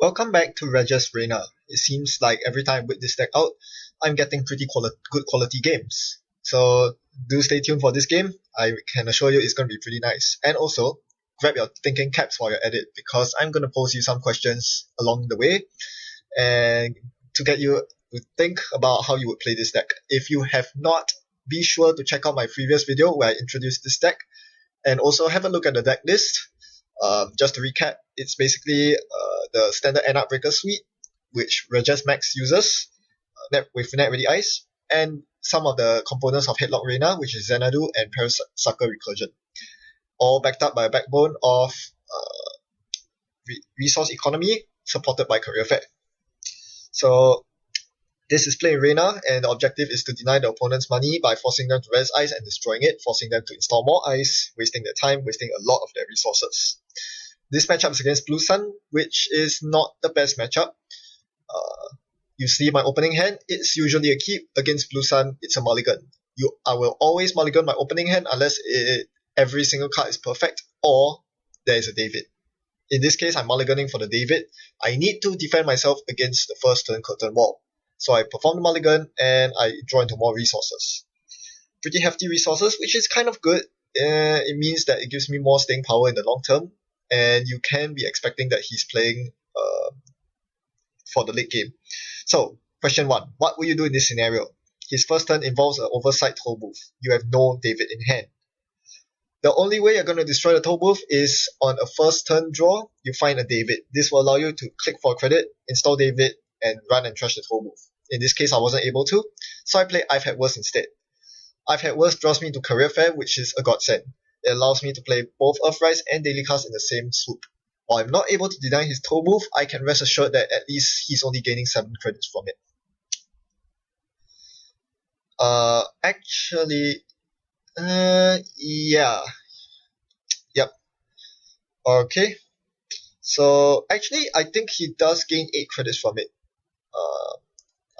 Welcome back to RegAss Reina. It seems like every time I whip this deck out, I'm getting pretty good quality games. So do stay tuned for this game. I can assure you it's going to be pretty nice. And also, grab your thinking caps while you're at it because I'm going to pose you some questions along the way and to get you to think about how you would play this deck. If you have not, be sure to check out my previous video where I introduced this deck and also have a look at the deck list. Just to recap, it's basically the standard Anarch Breaker suite, which RegAss Max uses with Net Ready Ice, and some of the components of Headlock Reina, which is Xanadu and Parasucker Recursion, all backed up by a backbone of resource economy supported by Career Fair. So this is playing Reina, and the objective is to deny the opponent's money by forcing them to res ice and destroying it, forcing them to install more ice, wasting their time, wasting a lot of their resources. This matchup is against Blue Sun, which is not the best matchup. You see my opening hand, it's usually a keep. Against Blue Sun, it's a mulligan. I will always mulligan my opening hand unless every single card is perfect or there is a David. In this case, I'm mulliganing for the David. I need to defend myself against the first turn curtain wall. So I perform the mulligan and I draw into more resources. Pretty hefty resources, which is kind of good. It means that it gives me more staying power in the long term, and you can be expecting that he's playing for the late game. So, question 1. What will you do in this scenario? His first turn involves an oversight toll booth. You have no David in hand. The only way you're going to destroy the toll booth is on a first turn draw, you find a David. This will allow you to click for a credit, install David, and run and trash the toll booth. In this case, I wasn't able to, so I played I've Had Worse instead. I've Had Worse draws me to Career Fair, which is a godsend. It allows me to play both Earthrise and Daily Cast in the same swoop. While I'm not able to deny his toll booth, I can rest assured that at least he's only gaining 7 credits from it. Yeah. Yep. Okay. So, actually, I think he does gain 8 credits from it.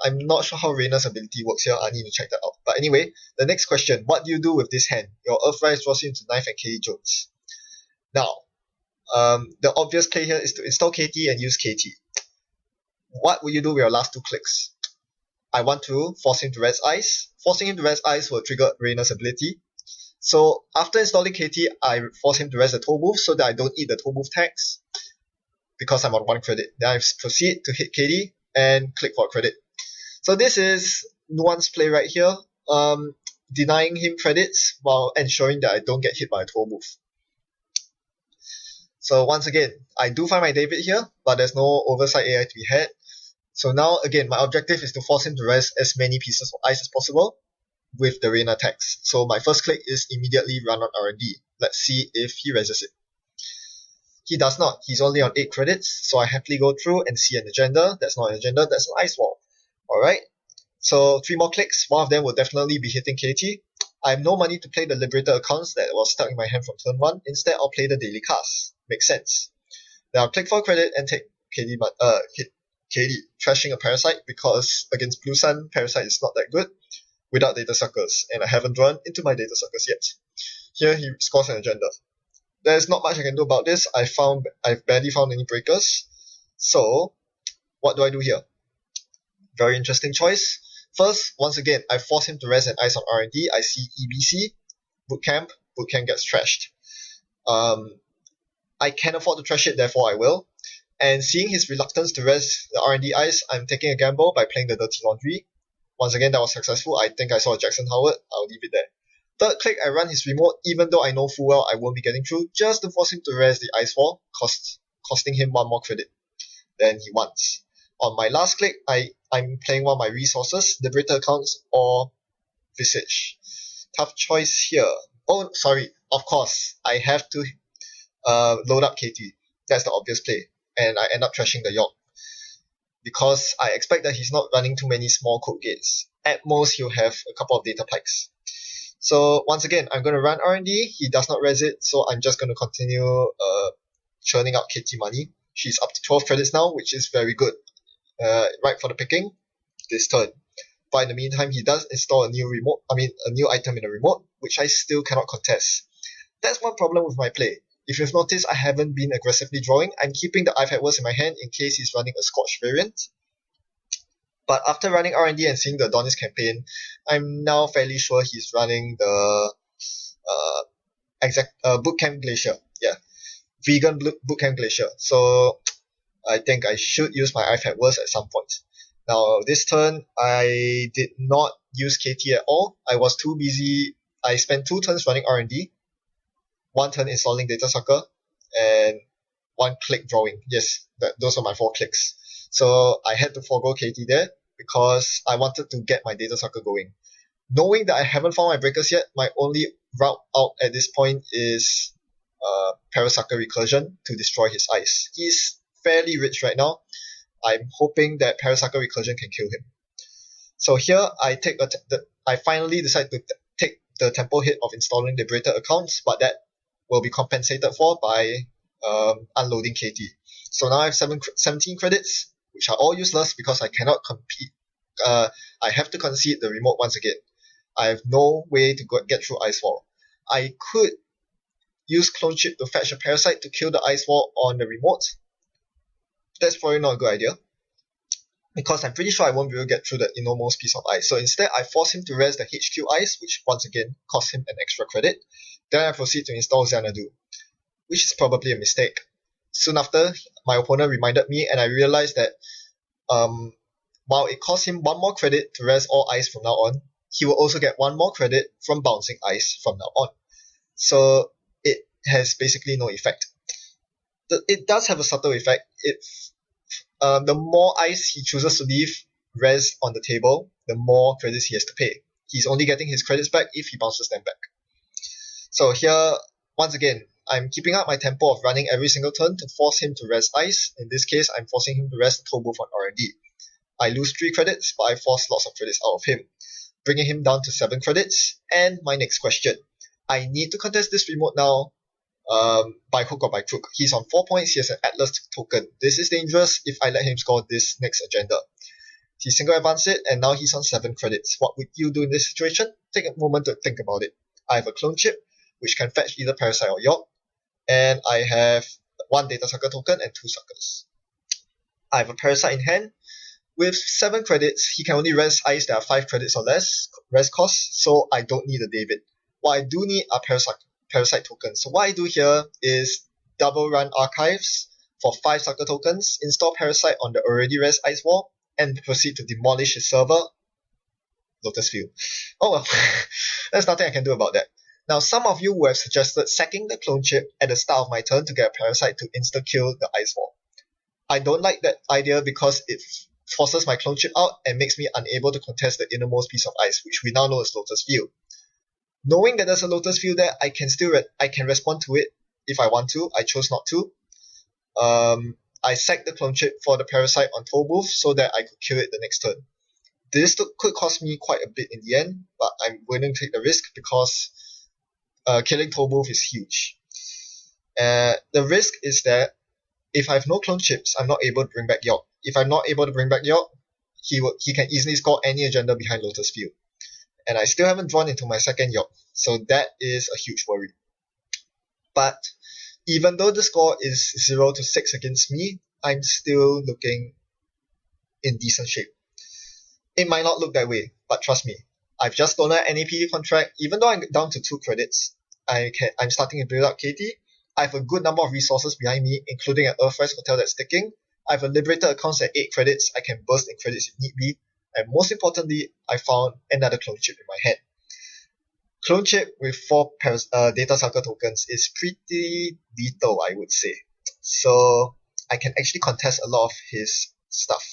I'm not sure how Reina's ability works here. I need to check that out. But anyway, the next question. What do you do with this hand? Your Earthrise draws you into Knife and KD Jones. Now, the obvious play here is to install KT and use KT. What will you do with your last 2 clicks? I want to force him to res ice. Forcing him to res ice will trigger Reina's ability. So after installing KT, I force him to res the toll booth so that I don't eat the toll booth tax because I'm on 1 credit. Then I proceed to hit KD and click for a credit. So this is nuanced play right here, denying him credits while ensuring that I don't get hit by a toll booth. So once again, I do find my David here, but there's no oversight AI to be had. So now again, my objective is to force him to res as many pieces of ice as possible with the Reina tax. So my first click is immediately run on R&D. Let's see if he reses it. He does not. He's only on 8 credits, so I happily go through and see an agenda. That's not an agenda, that's an ice wall. Alright, so 3 more clicks. One of them will definitely be hitting KT. I have no money to play the Liberator accounts that was stuck in my hand from turn 1. Instead, I'll play the Daily Cast. Makes sense. Then I'll click for a credit and take hit KD, trashing a Parasite because against Blue Sun, Parasite is not that good without Data Suckers, and I haven't drawn into my Data Suckers yet. Here he scores an agenda. There's not much I can do about this. I've barely found any breakers. So, what do I do here? Very interesting choice. First, once again, I force him to res and ice on R&D. I see EBC, Bootcamp gets trashed. I can afford to trash it, therefore I will. And seeing his reluctance to res the R&D ice, I'm taking a gamble by playing the Dirty Laundry. Once again, that was successful. I think I saw a Jackson Howard. I'll leave it there. Third click, I run his remote, even though I know full well I won't be getting through, just to force him to res the ice wall, costing him 1 more credit than he wants. On my last click, I'm playing one of my resources, Liberator accounts or Visage. Tough choice here. Oh, sorry, of course, I have to load up KT. That's the obvious play. And I end up trashing the York. Because I expect that he's not running too many small code gates. At most, he'll have a couple of data pikes. So once again, I'm going to run R&D. He does not res it, so I'm just going to continue churning out KT money. She's up to 12 credits now, which is very good. Right for the picking this turn. But in the meantime, he does install a new item in the remote, which I still cannot contest. That's one problem with my play. If you've noticed, I haven't been aggressively drawing. I'm keeping the I've had words in my hand in case he's running a Scorch variant. But after running R&D and seeing the Adonis campaign, I'm now fairly sure he's running the Bootcamp Glacier. Yeah, vegan Bootcamp Glacier. So I think I should use my I've had words at some point. Now this turn, I did not use KT at all. I was too busy. I spent 2 turns running R&D, 1 turn installing Data Sucker, and 1 click drawing. Yes, those are my 4 clicks. So I had to forego KT there because I wanted to get my Data Sucker going. Knowing that I haven't found my breakers yet, my only route out at this point is Parasucker Recursion to destroy his ice. He's fairly rich right now. I'm hoping that Parasucker Recursion can kill him. So here I finally decide to take the tempo hit of installing Liberator accounts, but that will be compensated for by unloading KT. So now I have 17 credits, which are all useless because I cannot compete. I have to concede the remote once again. I have no way to get through Ice Wall. I could use Clone Chip to fetch a Parasite to kill the Ice Wall on the remote. That's probably not a good idea, because I'm pretty sure I won't be able to get through the innermost piece of ice. So instead, I force him to res the HQ ice, which once again costs him an extra credit. Then I proceed to install Xanadu, which is probably a mistake. Soon after, my opponent reminded me, and I realized that while it costs him 1 more credit to res all ice from now on, he will also get 1 more credit from bouncing ice from now on. So it has basically no effect. It does have a subtle effect. The more ice he chooses to leave res on the table, the more credits he has to pay. He's only getting his credits back if he bounces them back. So here, once again, I'm keeping up my tempo of running every single turn to force him to res ice. In this case, I'm forcing him to res the Toll Booth on R&D. I lose 3 credits, but I force lots of credits out of him, bringing him down to 7 credits. And my next question. I need to contest this remote now, by hook or by crook. He's on 4 points. He has an Atlas token. This is dangerous if I let him score this next agenda. He single advanced it, and now he's on 7 credits. What would you do in this situation? Take a moment to think about it. I have a Clone Chip, which can fetch either Parasite or York, and I have 1 Data Sucker token and 2 Suckers. I have a Parasite in hand. With 7 credits, he can only res ice that are 5 credits or less res cost, so I don't need a David. What I do need are Parasite tokens. So what I do here is double run Archives for 5 Sucker tokens, install Parasite on the already res Ice Wall, and proceed to demolish his server. Lotus Field. Oh well, there's nothing I can do about that. Now, some of you would have suggested sacking the Clone Chip at the start of my turn to get a Parasite to insta-kill the Ice Wall. I don't like that idea because it forces my Clone Chip out and makes me unable to contest the innermost piece of ice, which we now know is Lotus Field. Knowing that there's a Lotus Field there, I can respond to it if I want to. I chose not to. I sacked the Clone Chip for the Parasite on Toll Booth so that I could kill it the next turn. This could cost me quite a bit in the end, but I'm willing to take the risk because killing Toll Booth is huge. The risk is that if I have no Clone Chips, I'm not able to bring back York. If I'm not able to bring back York, he can easily score any agenda behind Lotus Field. And I still haven't drawn into my second York, so that is a huge worry. But even though the score is 0 to 6 against me, I'm still looking in decent shape. It might not look that way, but trust me, I've just stolen an NAPD contract. Even though I'm down to 2 credits, I'm starting to build up KT. I have a good number of resources behind me, including an Earthrise Hotel that's ticking. I have a Liberator accounts at 8 credits. I can burst in credits if need be. And most importantly, I found another Clone Chip in my hand. Clone Chip with 4 Data Sucker tokens is pretty lethal, I would say. So I can actually contest a lot of his stuff.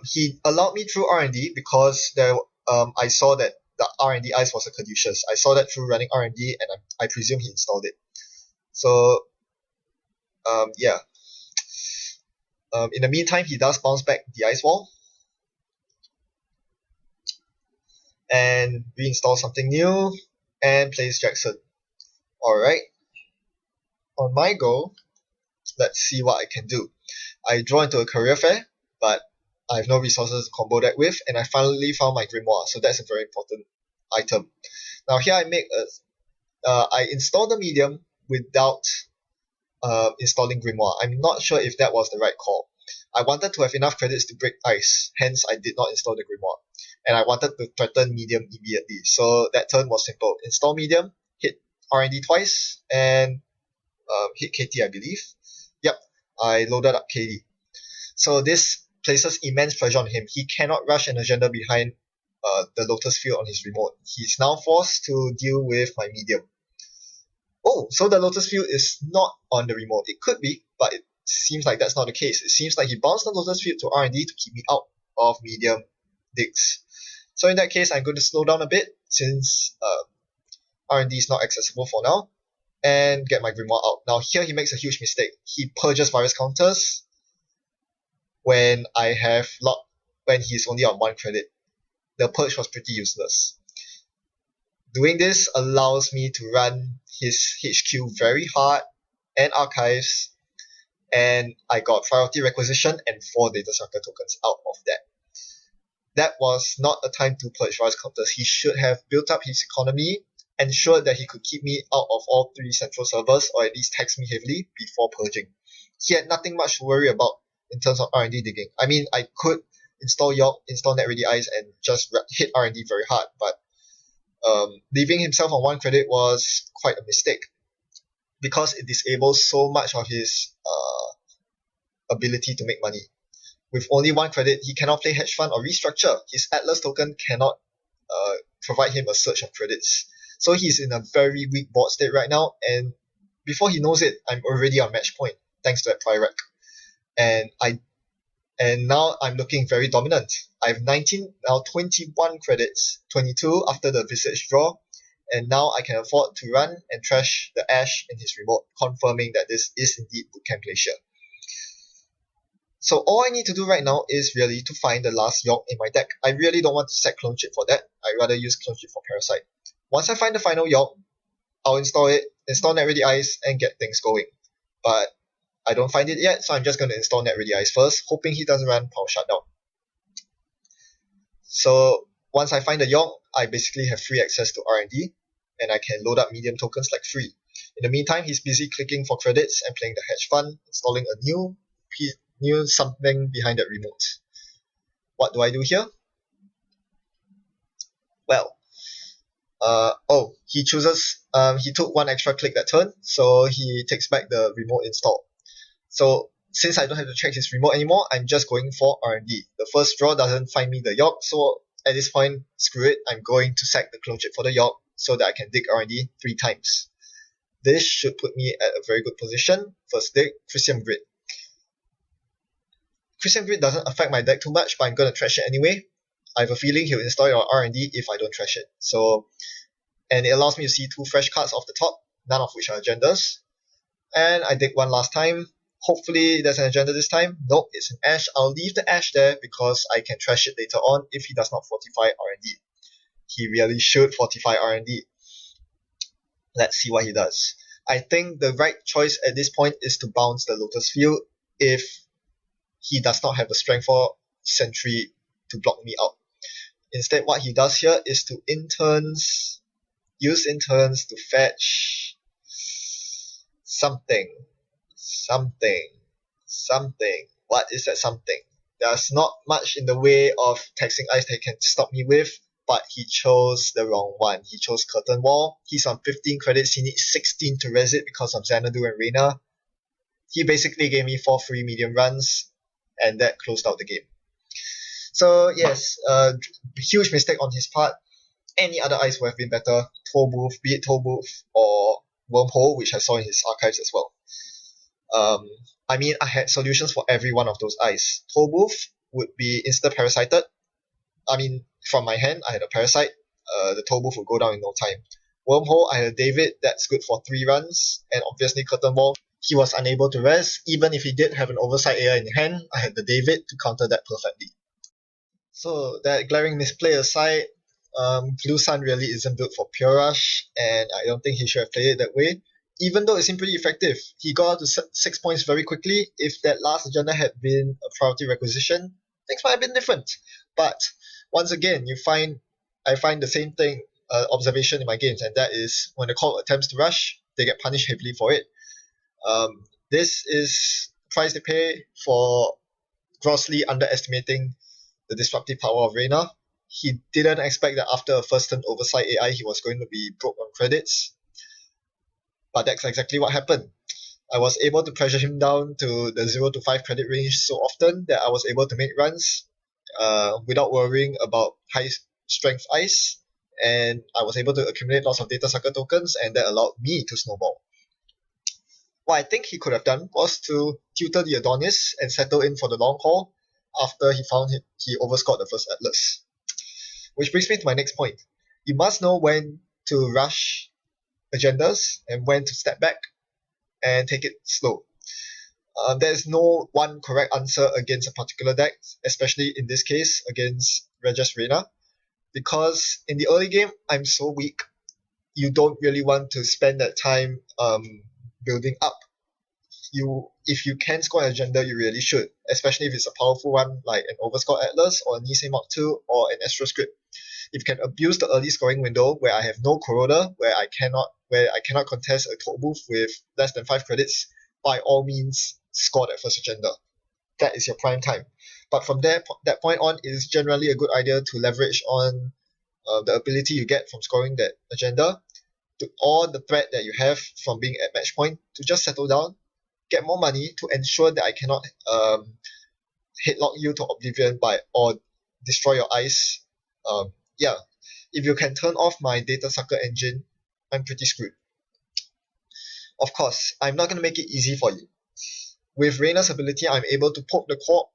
He allowed me through R&D because I saw that the R&D ice was a Caduceus. I saw that through running R&D, and I presume he installed it. So, yeah. In the meantime, he does bounce back the Ice Wall and reinstall something new and plays Jackson. Alright. On my go, let's see what I can do. I draw into a career fair, but I have no resources to combo that with, and I finally found my Grimoire, so that's a very important item. Now here I make I installed the medium without installing Grimoire. I'm not sure if that was the right call. I wanted to have enough credits to break ice, hence I did not install the Grimoire. And I wanted to threaten medium immediately. So that turn was simple. Install medium, hit R&D twice, and hit KT, I believe. Yep, I loaded up KD. So this places immense pressure on him. He cannot rush an agenda behind the Lotus Field on his remote. He's now forced to deal with my medium. Oh, so the Lotus Field is not on the remote. It could be, but it seems like that's not the case. It seems like he bounced the Lotus Field to R&D to keep me out of medium digs. So in that case, I'm going to slow down a bit since R&D is not accessible for now, and get my Grimoire out. Now here he makes a huge mistake. He purges virus counters when when he's only on 1 credit. The purge was pretty useless. Doing this allows me to run his HQ very hard and archives, and I got priority requisition and 4 data structure tokens out of that. That was not a time to purge virus counters. He should have built up his economy, ensured that he could keep me out of all 3 central servers, or at least tax me heavily before purging. He had nothing much to worry about in terms of R&D digging. I mean, I could install York, install NetReadyEyes, and just hit R&D very hard, but leaving himself on 1 credit was quite a mistake, because it disables so much of his ability to make money. With only 1 credit, he cannot play hedge fund or restructure. His Atlas token cannot provide him a surge of credits. So he's in a very weak board state right now, and before he knows it, I'm already on match point thanks to that Pyrec. And now I'm looking very dominant. I have 21 credits, 22 after the Visage draw, and now I can afford to run and trash the Ash in his remote, confirming that this is indeed Bootcamp Glacier. So all I need to do right now is really to find the last York in my deck. I really don't want to set Clone Chip for that. I'd rather use Clone Chip for Parasite. Once I find the final York, I'll install it, install NetReadyEyes, and get things going. But I don't find it yet, so I'm just going to install NetReadyEyes first, hoping he doesn't run Power Shutdown. So once I find the York, I basically have free access to R&D, and I can load up medium tokens like free. In the meantime, he's busy clicking for credits and playing the hedge fund, installing a new something behind that remote. What do I do here? Well, he took 1 extra click that turn, so he takes back the remote install. So since I don't have to check his remote anymore, I'm just going for R&D. The first draw doesn't find me the York, so at this point, screw it, I'm going to sack the Clone Chip for the York so that I can dig R&D 3 times. This should put me at a very good position. First dig, Christian Grid. Christian Grid doesn't affect my deck too much, but I'm going to trash it anyway. I have a feeling he'll install your R&D if I don't trash it. And it allows me to see 2 fresh cards off the top, none of which are agendas. And I dig 1 last time. Hopefully there's an agenda this time. Nope, it's an Ash. I'll leave the Ash there because I can trash it later on if he does not fortify R&D. He really should fortify R&D. Let's see what he does. I think the right choice at this point is to bounce the Lotus Field if he does not have the strength for Sentry to block me out. Instead, what he does here is to use interns to fetch something. What is that something? There's not much in the way of taxing ice that he can stop me with, but he chose the wrong one. He chose Curtain Wall. He's on 15 credits. He needs 16 to res it because of Xanadu and Reina. He basically gave me 4 free medium runs, and that closed out the game. So yes, huge mistake on his part. Any other ice would have been better. Tollbooth, be it Tollbooth or Wormhole, which I saw in his archives as well. I mean, I had solutions for every one of those ice. Tollbooth would be insta-parasited. I mean, from my hand, I had a Parasite. The Tollbooth would go down in no time. Wormhole, I had a David. That's good for 3 runs. And obviously Curtain Wall, he was unable to res. Even if he did have an Oversight AI in hand, I had the David to counter that perfectly. So that glaring misplay aside, Blue Sun really isn't built for pure rush, and I don't think he should have played it that way. Even though it seemed pretty effective, he got out to 6 points very quickly. If that last agenda had been a priority requisition, things might have been different. But once again, I find the same thing observation in my games, and that is when the corp attempts to rush, they get punished heavily for it. This is the price they pay for grossly underestimating the disruptive power of Reina. He didn't expect that after a first turn oversight AI, he was going to be broke on credits, but that's exactly what happened. I was able to pressure him down to the 0 to 5 credit range so often that I was able to make runs without worrying about high strength ice, and I was able to accumulate lots of data sucker tokens, and that allowed me to snowball. What I think he could have done was to tutor the Adonis and settle in for the long haul after he found he overscored the first Atlas. Which brings me to my next point. You must know when to rush agendas and when to step back and take it slow. There's no one correct answer against a particular deck, especially in this case against RegAss Reina, because in the early game, I'm so weak, you don't really want to spend that time building up. If you can score an agenda, you really should, especially if it's a powerful one like an Overscore Atlas or a Nisei Mark II or an Astro Script. If you can abuse the early scoring window where I have no Corroder, where I cannot contest a toll booth with less than 5 credits, by all means score that first agenda. That is your prime time. But from that point on, it is generally a good idea to leverage on the ability you get from scoring that agenda, or the threat that you have from being at match point, to just settle down, get more money to ensure that I cannot headlock you to oblivion or destroy your ice. Yeah, if you can turn off my data sucker engine, I'm pretty screwed. Of course, I'm not going to make it easy for you. With Reina's ability, I'm able to poke the corp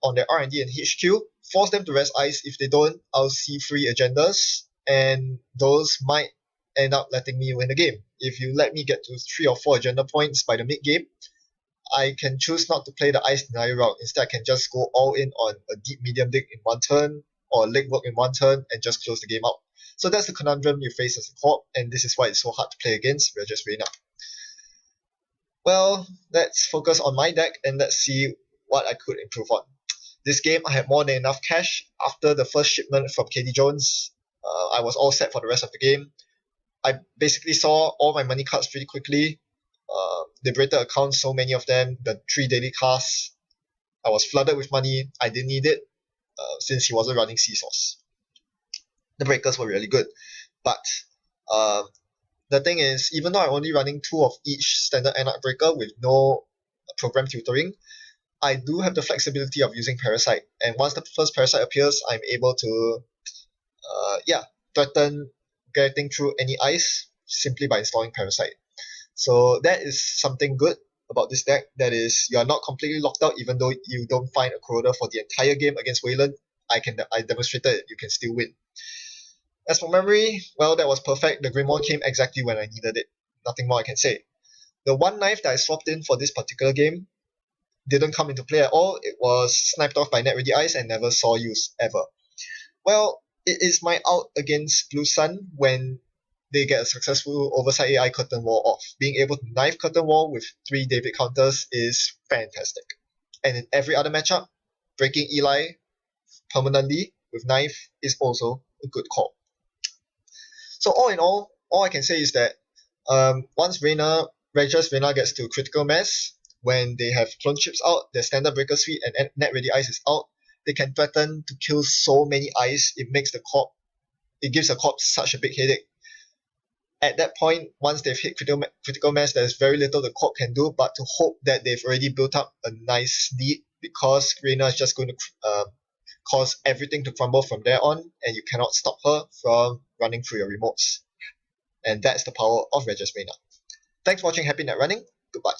on their R&D and HQ, force them to rest ice. If they don't, I'll see free agendas, and those might end up letting me win the game. If you let me get to 3 or 4 agenda points by the mid-game, I can choose not to play the ice denial route. Instead, I can just go all in on a deep medium dig in one turn, or leg work in one turn, and just close the game out. So that's the conundrum you face as a corp, and this is why it's so hard to play against RegAss Reina. Well, let's focus on my deck and let's see what I could improve on. This game, I had more than enough cash. After the first shipment from KD Jones, I was all set for the rest of the game. I basically saw all my money cards pretty quickly. Liberated accounts, so many of them, the 3 daily casts. I was flooded with money. I didn't need it since he wasn't running Seesaws. The breakers were really good. But the thing is, even though I'm only running 2 of each standard Anarch breaker with no program tutoring, I do have the flexibility of using Parasite. And once the first Parasite appears, I'm able to threaten getting through any ice simply by installing Parasite. So that is something good about this deck. That is, you are not completely locked out even though you don't find a Corroder for the entire game against Wayland. I demonstrated it, you can still win. As for memory, well, that was perfect. The Grimoire came exactly when I needed it. Nothing more I can say. The one knife that I swapped in for this particular game didn't come into play at all. It was sniped off by NetReady Ice and never saw use ever. Well, it is my out against Blue Sun when they get a successful oversight AI curtain wall off. Being able to knife curtain wall with 3 David counters is fantastic. And in every other matchup, breaking Eli permanently with knife is also a good call. So all in all I can say is that once RegAss Reina gets to critical mass, when they have clone chips out, their standard breaker suite and NetReady Ice is out, they can threaten to kill so many ice. It gives the corp such a big headache. At that point, once they've hit critical mass, there's very little the corp can do but to hope that they've already built up a nice lead, because Reina is just going to cause everything to crumble from there on, and you cannot stop her from running through your remotes. And that's the power of RegAss Reina. Thanks for watching Happy Net Running. Goodbye.